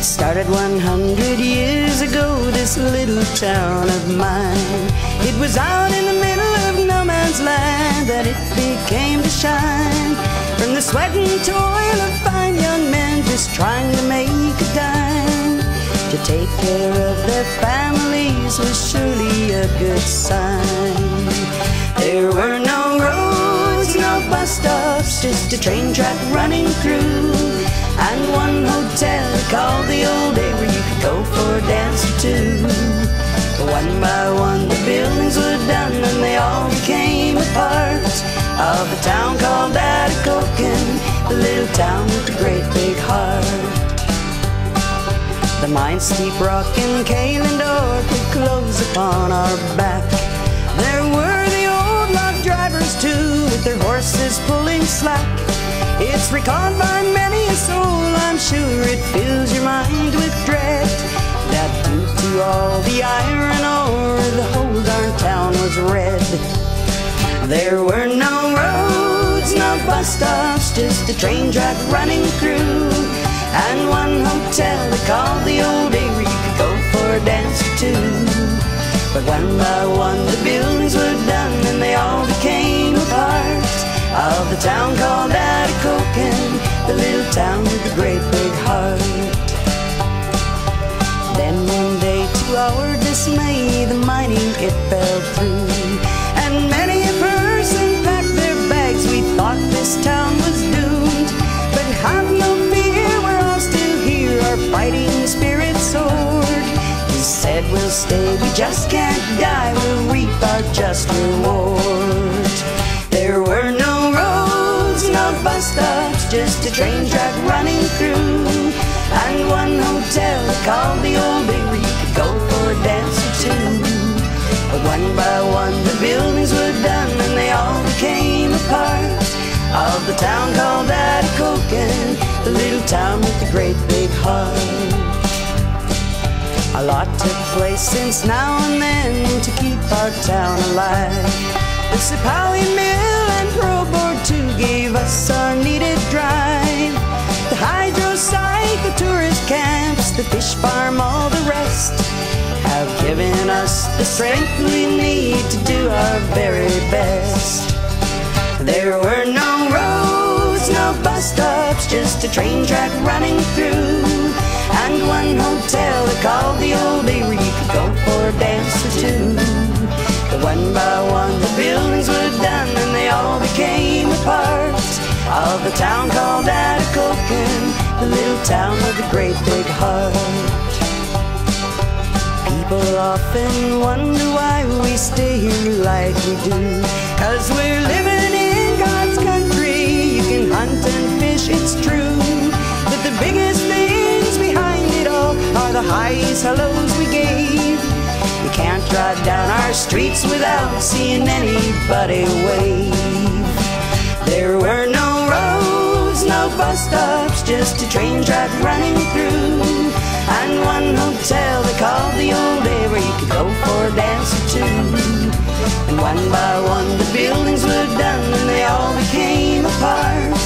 started 100 years ago, this little town of mine. It was out in the middle of no man's land that it became to shine. From the sweat and toil of fine young men just trying to make a dime. To take care of their families was surely a good sign. There were no roads, no bus stops, just a train track running through, and one hotel called the Old A where you could go for a dance or two. One by one the buildings were done and they all became a part of a town called Atikokan, the little town with a great big heart. The mine steep rock and kaolin door could close upon our back. There were the old log drivers too, with their horses pulling slack. It's recalled by many a soul, I'm sure it fills your mind with dread, that due to all the iron ore, the whole darn town was red. There were no roads, no bus stops, just a train track running through, and one hotel they called the Old A where you could go for a dance or two. But one by one the buildings were done and they all became a part of the town called Atikokan, the little town with a great big heart. Then one day to our dismay the mining pit fell through, and many a person packed their bags. We thought this town was doomed, but have no fear, we're all still here, our fighting spirit soared. We said we'll stay, we just can't die, we'll reap our just reward. There were no roads, no bus stops, just a train track running through, and one hotel called the Old A where you could go for a dance or two. But one by one the buildings were done and they all became a part of the town called Atikokan, the little town with a great big heart. A lot took place since now and then to keep our town alive. The Sipawi Mill and Pro Board too gave us our needed drive. The hydro site, the tourist camps, the fish farm, all the rest have given us the strength we need to do our very best. There were no roads, no bus stops, just a train track running through, and one hotel they called the Old A where you could go for a dance or two. But one by one the buildings were done and they all became a part of the town called Atikokan, the little town with a great big heart. People often wonder why we stay here like we do, 'cause we're living in God's country. You can hunt and fish, it's true, but the biggest things behind it all are the highs, hellos we gave. You can't drive down our streets without seeing anybody wave. There were no roads, no bus stops, just a train track running through, and one hotel they called the Old A where you could go for a dance or two. And one by one the buildings were done and they all became a part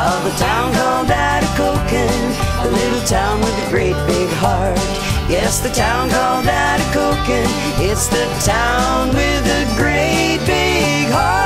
of the town called Atikokan, the little town with a great big heart. Yes, the town called Atikokan, it's the town with a great big heart.